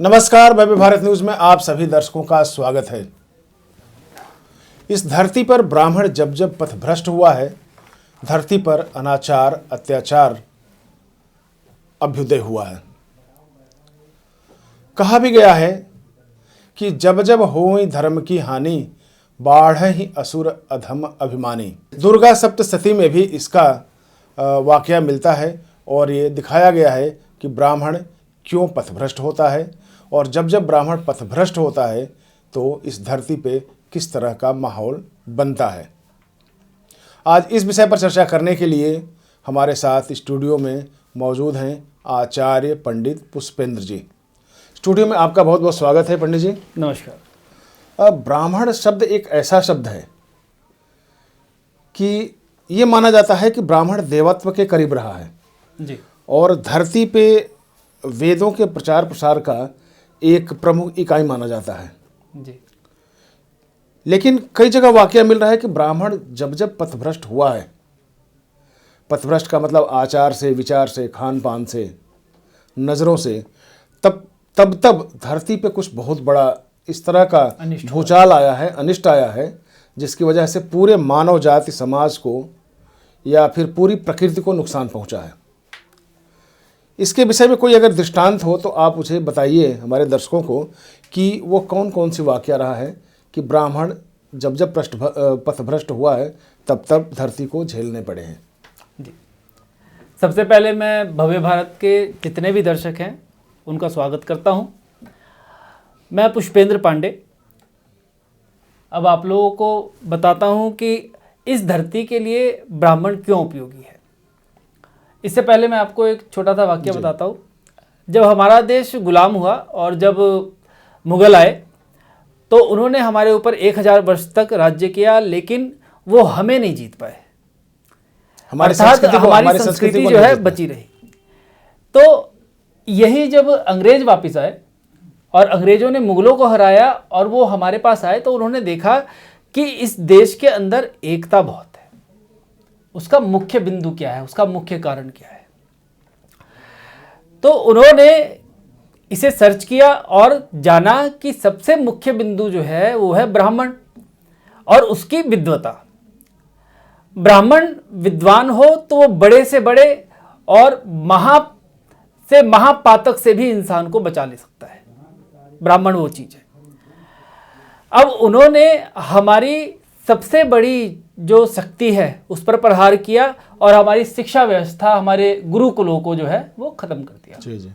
नमस्कार, वैभव भारत न्यूज में आप सभी दर्शकों का स्वागत है। इस धरती पर ब्राह्मण जब जब पथभ्रष्ट हुआ है, धरती पर अनाचार, अत्याचार, अभ्युदय हुआ है। कहा भी गया है कि जब जब होई धर्म की हानि, बाढ़हि असुर अधम अभिमानी। दुर्गा सप्तशती में भी इसका वाकया मिलता है और ये दिखाया गया है कि ब्राह्मण क्यों पथभ्रष्ट होता है और जब जब ब्राह्मण पथभ्रष्ट होता है तो इस धरती पे किस तरह का माहौल बनता है। आज इस विषय पर चर्चा करने के लिए हमारे साथ स्टूडियो में मौजूद हैं आचार्य पंडित पुष्पेंद्र जी। स्टूडियो में आपका बहुत बहुत स्वागत है पंडित जी। नमस्कार। ब्राह्मण शब्द एक ऐसा शब्द है कि ये माना जाता है कि ब्राह्मण देवत्व के करीब रहा है जी। और धरती पे वेदों के प्रचार प्रसार का एक प्रमुख इकाई माना जाता है जी। लेकिन कई जगह वाकया मिल रहा है कि ब्राह्मण जब जब पथभ्रष्ट हुआ है, पथभ्रष्ट का मतलब आचार से, विचार से, खान पान से, नज़रों से, तब धरती पे कुछ बहुत बड़ा इस तरह का भूचाल आया है, अनिष्ट आया है, जिसकी वजह से पूरे मानव जाति समाज को या फिर पूरी प्रकृति को नुकसान पहुंचा है। इसके विषय में कोई अगर दृष्टांत हो तो आप मुझे बताइए हमारे दर्शकों को कि वो कौन कौन सी वाकया रहा है कि ब्राह्मण जब जब पथभ्रष्ट हुआ है तब तब धरती को झेलने पड़े हैं। जी। सबसे पहले मैं भव्य भारत के जितने भी दर्शक हैं उनका स्वागत करता हूं। मैं पुष्पेंद्र पांडे अब आप लोगों को बताता हूं कि इस धरती के लिए ब्राह्मण क्यों उपयोगी है। इससे पहले मैं आपको एक छोटा सा वाक्य बताता हूँ। जब हमारा देश गुलाम हुआ और जब मुग़ल आए तो उन्होंने हमारे ऊपर 1000 वर्ष तक राज्य किया, लेकिन वो हमें नहीं जीत पाए। हमारी संस्कृति जो है बची रही। तो यही जब अंग्रेज वापस आए और अंग्रेजों ने मुग़लों को हराया और वो हमारे पास आए तो उन्होंने देखा कि इस देश के अंदर एकता बहुत है। उसका मुख्य बिंदु क्या है, उसका मुख्य कारण क्या है। तो उन्होंने इसे सर्च किया और जाना कि सबसे मुख्य बिंदु जो है वो है ब्राह्मण और उसकी विद्वता। ब्राह्मण विद्वान हो तो वो बड़े से बड़े और महापातक से भी इंसान को बचा ले सकता है। ब्राह्मण वो चीज़ है। अब उन्होंने हमारी सबसे बड़ी जो शक्ति है उस पर प्रहार किया और हमारी शिक्षा व्यवस्था, हमारे गुरुकुलों को जो है वो खत्म कर दिया। जी जी।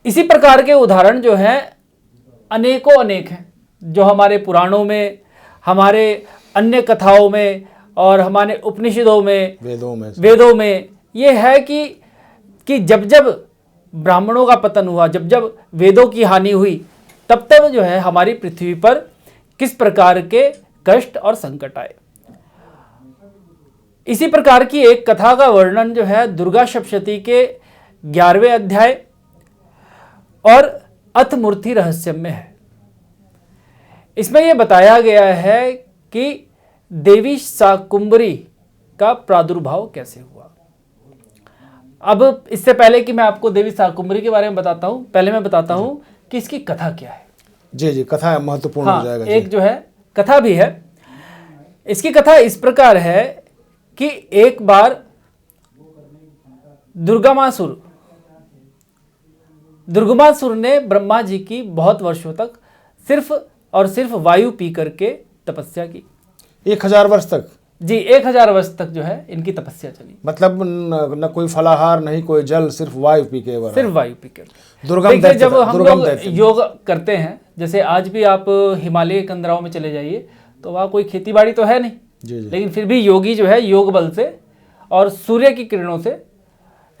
इसी प्रकार के उदाहरण जो हैं अनेकों अनेक हैं, जो हमारे पुराणों में, हमारे अन्य कथाओं में और हमारे उपनिषदों में, वेदों में ये है कि जब जब ब्राह्मणों का पतन हुआ, जब जब वेदों की हानि हुई, तब तब जो है हमारी पृथ्वी पर किस प्रकार के कष्ट और संकट आए। इसी प्रकार की एक कथा का वर्णन जो है दुर्गा सप्तशती के 11वें अध्याय और अथमूर्ति रहस्य में है। इसमें यह बताया गया है कि देवी शाकुंभरी का प्रादुर्भाव कैसे हुआ। अब इससे पहले कि मैं आपको देवी शाकुंभरी के बारे में बताता हूं, पहले मैं बताता हूं कि इसकी कथा क्या है। जी जी, कथा महत्वपूर्ण हो जाएगा। एक जो है कथा भी है। इसकी कथा इस प्रकार है कि एक बार दुर्गमासुर ने ब्रह्मा जी की बहुत वर्षों तक सिर्फ और सिर्फ वायु पी करके तपस्या की। 1000 वर्ष तक? जी, 1000 वर्ष तक जो है इनकी तपस्या चली। मतलब न कोई फलाहार, नहीं कोई जल, सिर्फ वायु पी के। सिर्फ वायु पी के। जब हम लोग योग करते हैं, जैसे आज भी आप हिमालय के कंदराओं में चले जाइए तो वहाँ कोई खेती बाड़ी तो है नहीं। जी जी। लेकिन फिर भी योगी जो है योग बल से और सूर्य की किरणों से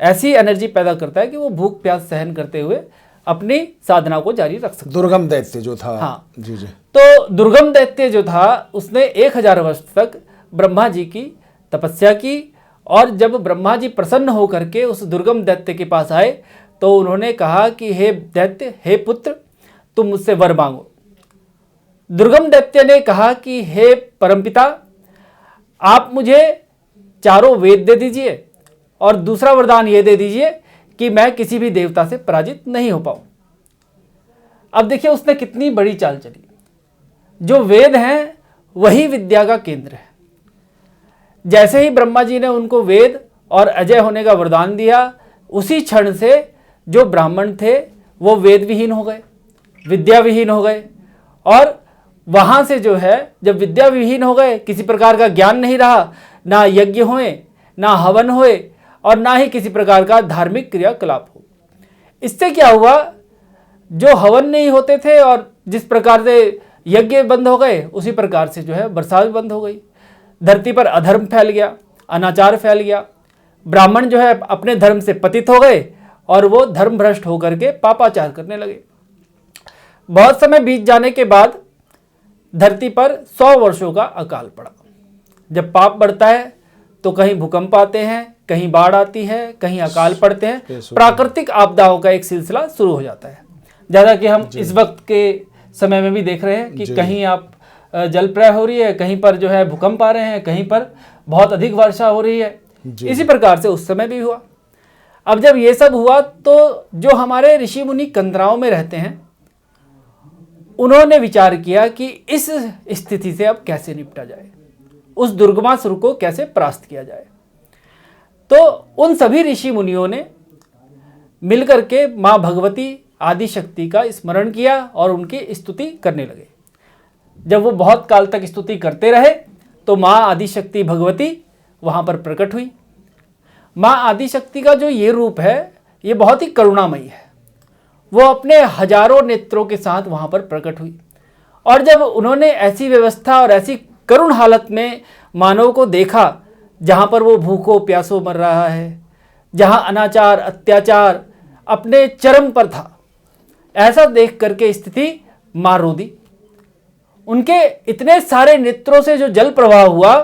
ऐसी एनर्जी पैदा करता है कि वो भूख प्यास सहन करते हुए अपनी साधना को जारी रख सकता है। दुर्गम दैत्य जो था। हाँ जी जी। तो दुर्गम दैत्य जो था उसने 1000 वर्ष तक ब्रह्मा जी की तपस्या की और जब ब्रह्मा जी प्रसन्न होकर के उस दुर्गम दैत्य के पास आए तो उन्होंने कहा कि हे दैत्य, हे पुत्र, तुम मुझसे वर मांगो। दुर्गम दैत्य ने कहा कि हे परमपिता, आप मुझे चारों वेद दे दीजिए और दूसरा वरदान ये दे दीजिए कि मैं किसी भी देवता से पराजित नहीं हो पाऊं। अब देखिए उसने कितनी बड़ी चाल चली। जो वेद हैं वही विद्या का केंद्र है। जैसे ही ब्रह्मा जी ने उनको वेद और अजय होने का वरदान दिया, उसी क्षण से जो ब्राह्मण थे वो वेद विहीन हो गए, विद्या विहीन हो गए। और वहाँ से जो है जब विद्या विहीन हो गए, किसी प्रकार का ज्ञान नहीं रहा, ना यज्ञ हुए, ना हवन हुए और ना ही किसी प्रकार का धार्मिक क्रियाकलाप हो। इससे क्या हुआ, जो हवन नहीं होते थे और जिस प्रकार से यज्ञ बंद हो गए, उसी प्रकार से जो है वर्षा भी बंद हो गई। धरती पर अधर्म फैल गया, अनाचार फैल गया। ब्राह्मण जो है अपने धर्म से पतित हो गए और वो धर्म भ्रष्ट होकर के पापाचार करने लगे। बहुत समय बीत जाने के बाद धरती पर 100 वर्षों का अकाल पड़ा। जब पाप बढ़ता है तो कहीं भूकंप आते हैं, कहीं बाढ़ आती है, कहीं अकाल पड़ते हैं, प्राकृतिक आपदाओं का एक सिलसिला शुरू हो जाता है। जैसा कि हम इस वक्त के समय में भी देख रहे हैं कि कहीं आप जल प्रलय हो रही है, कहीं पर जो है भूकंप आ रहे हैं, कहीं पर बहुत अधिक वर्षा हो रही है। इसी प्रकार से उस समय भी हुआ। अब जब ये सब हुआ तो जो हमारे ऋषि मुनि कंदराओं में रहते हैं, उन्होंने विचार किया कि इस स्थिति से अब कैसे निपटा जाए, उस दुर्गमासुर को कैसे परास्त किया जाए। तो उन सभी ऋषि मुनियों ने मिलकर के माँ भगवती आदि शक्ति का स्मरण किया और उनकी स्तुति करने लगे। जब वो बहुत काल तक स्तुति करते रहे तो माँ आदि शक्ति भगवती वहाँ पर प्रकट हुई। माँ आदि शक्ति का जो ये रूप है ये बहुत ही करुणामयी है। वो अपने हजारों नेत्रों के साथ वहाँ पर प्रकट हुई और जब उन्होंने ऐसी व्यवस्था और ऐसी करुण हालत में मानव को देखा, जहाँ पर वो भूखों प्यासों मर रहा है, जहाँ अनाचार अत्याचार अपने चरम पर था, ऐसा देख करके स्थिति माँ रो दी। उनके इतने सारे नेत्रों से जो जल प्रवाह हुआ,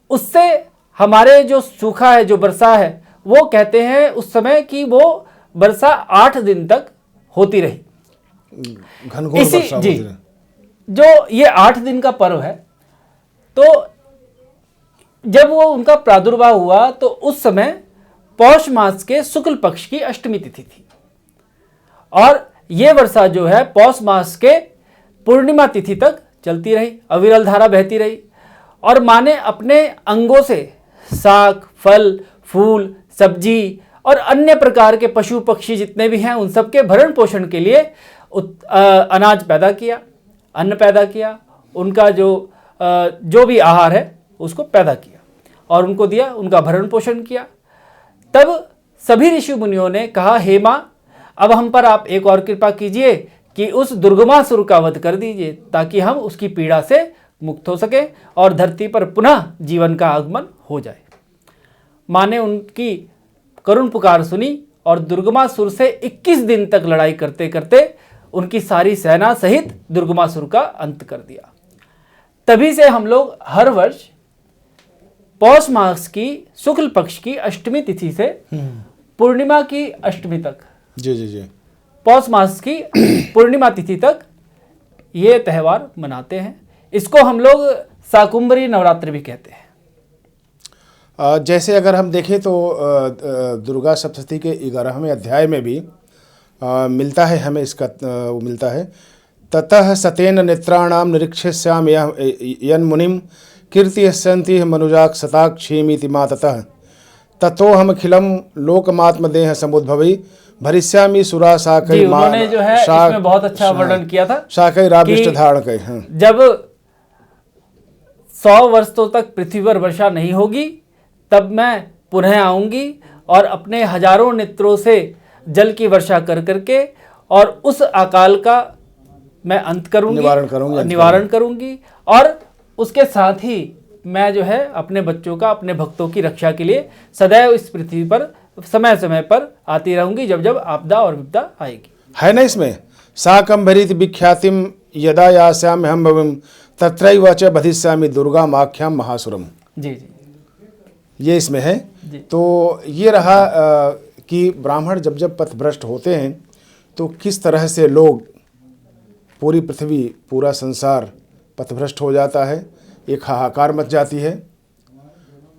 उससे हमारे जो सूखा है, जो वर्षा है, वो कहते हैं उस समय कि वो वर्षा 8 दिन तक होती रही। घनघोर इसी वर्षा जी होती रही। जो ये 8 दिन का पर्व है, तो जब वो उनका प्रादुर्भाव हुआ तो उस समय पौष मास के शुक्ल पक्ष की अष्टमी तिथि थी और ये वर्षा जो है पौष मास के पूर्णिमा तिथि तक चलती रही, अविरल धारा बहती रही। और माँ ने अपने अंगों से साग, फल, फूल, सब्जी और अन्य प्रकार के पशु पक्षी जितने भी हैं उन सबके भरण पोषण के लिए अनाज पैदा किया, अन्न पैदा किया, उनका जो भी आहार है उसको पैदा किया और उनको दिया, उनका भरण पोषण किया। तब सभी ऋषि मुनियों ने कहा, हे माँ, अब हम पर आप एक और कृपा कीजिए कि उस दुर्गमासुर का वध कर दीजिए ताकि हम उसकी पीड़ा से मुक्त हो सके और धरती पर पुनः जीवन का आगमन हो जाए। माँ ने उनकी करुण पुकार सुनी और दुर्गमासुर से 21 दिन तक लड़ाई करते करते उनकी सारी सेना सहित दुर्गमासुर का अंत कर दिया। तभी से हम लोग हर वर्ष पौष मास की शुक्ल पक्ष की अष्टमी तिथि से पूर्णिमा की अष्टमी तक, जी पौष मास की पूर्णिमा तिथि तक ये त्यौहार मनाते हैं। इसको हम लोग शाकुंभरी नवरात्र भी कहते हैं। जैसे अगर हम देखें तो दुर्गा सप्तशती के 11वें अध्याय में भी मिलता है, हमें इसका वो मिलता है, ततः सतेन नेत्राणाम निरीक्षस्याम यन्मुनिम कीर्तियस्यन्ति मनुजाक सताक्षेमीति मा ततः ततोऽहमखिलं लोकमात्मदेह समुद्भवी भरिष्यामि सुरा साकै। उन्होंने जो है इसमें बहुत अच्छा वर्णन किया था, साकै राविष्ट धारण कै। जब 100 वर्षों तक पृथ्वी पर वर्षा नहीं होगी तब मैं पुनः आऊंगी और अपने हजारों नेत्रों से जल की वर्षा कर करके और उस अकाल का मैं अंत करूंगी, निवारण करूंगी और उसके साथ ही मैं जो है अपने बच्चों का, अपने भक्तों की रक्षा के लिए सदैव इस पृथ्वी पर समय समय पर आती रहूंगी जब जब आपदा और विपदा आएगी। है ना इसमें साकंभरीत विख्यातिम यदा यास्यामि हम भविम तत्रैव च बधिष्यामि दुर्गाम आख्याम महासुरम। जी जी, ये इसमें है। तो ये रहा कि ब्राह्मण जब जब पथभ्रष्ट होते हैं तो किस तरह से लोग, पूरी पृथ्वी, पूरा संसार पथभ्रष्ट हो जाता है, एक हाहाकार मच जाती है।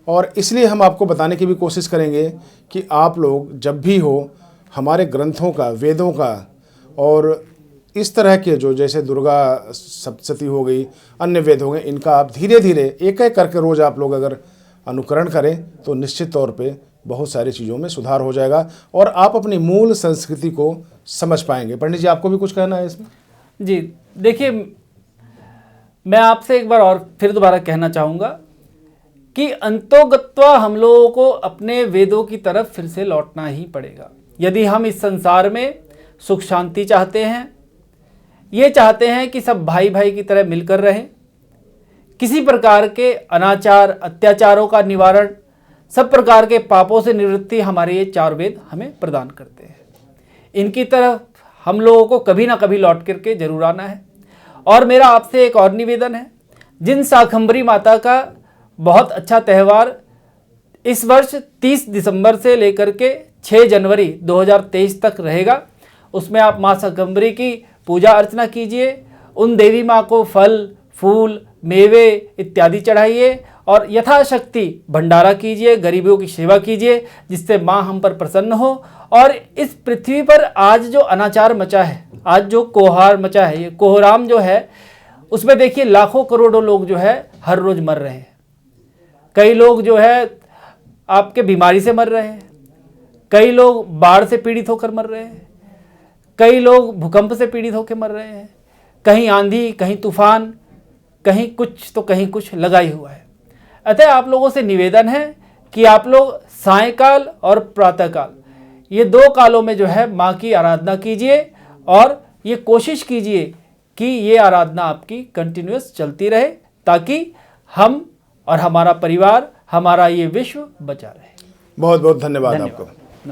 और इसलिए हम आपको बताने की भी कोशिश करेंगे कि आप लोग जब भी हो हमारे ग्रंथों का, वेदों का और इस तरह के जो जैसे दुर्गा सप्तशती हो गई, अन्य वेद हो गए, इनका आप धीरे धीरे एक एक करके रोज़ आप लोग अगर अनुकरण करें तो निश्चित तौर पे बहुत सारी चीज़ों में सुधार हो जाएगा और आप अपनी मूल संस्कृति को समझ पाएंगे। पंडित जी, आपको भी कुछ कहना है इसमें? जी देखिए, मैं आपसे एक बार और फिर दोबारा कहना चाहूँगा कि अंतोगत्वा हम लोगों को अपने वेदों की तरफ फिर से लौटना ही पड़ेगा। यदि हम इस संसार में सुख शांति चाहते हैं, ये चाहते हैं कि सब भाई भाई की तरह मिलकर रहें, किसी प्रकार के अनाचार अत्याचारों का निवारण, सब प्रकार के पापों से निवृत्ति हमारे ये 4 वेद हमें प्रदान करते हैं। इनकी तरफ हम लोगों को कभी ना कभी लौट करके जरूर आना है। और मेरा आपसे एक और निवेदन है, जिन शाकंभरी माता का बहुत अच्छा त्यौहार इस वर्ष 30 दिसंबर से लेकर के 6 जनवरी 2023 तक रहेगा, उसमें आप माँ शाकंभरी की पूजा अर्चना कीजिए, उन देवी माँ को फल फूल मेवे इत्यादि चढ़ाइए और यथाशक्ति भंडारा कीजिए, गरीबों की सेवा कीजिए, जिससे माँ हम पर प्रसन्न हो। और इस पृथ्वी पर आज जो अनाचार मचा है, आज जो कोहार मचा है, ये कोहराम जो है, उसमें देखिए लाखों करोड़ों लोग जो है हर रोज़ मर रहे हैं। कई लोग जो है आपके बीमारी से मर रहे हैं, कई लोग बाढ़ से पीड़ित होकर मर रहे हैं, कई लोग भूकंप से पीड़ित होकर मर रहे हैं, कहीं आंधी कहीं तूफान, कहीं कुछ तो कहीं कुछ लगा ही हुआ है। अतः आप लोगों से निवेदन है कि आप लोग सायंकाल और प्रातःकाल, ये 2 कालों में जो है माँ की आराधना कीजिए और ये कोशिश कीजिए कि ये आराधना आपकी कंटिन्यूअस चलती रहे, ताकि हम और हमारा परिवार, हमारा ये विश्व बचा रहे। बहुत बहुत धन्यवाद आपको।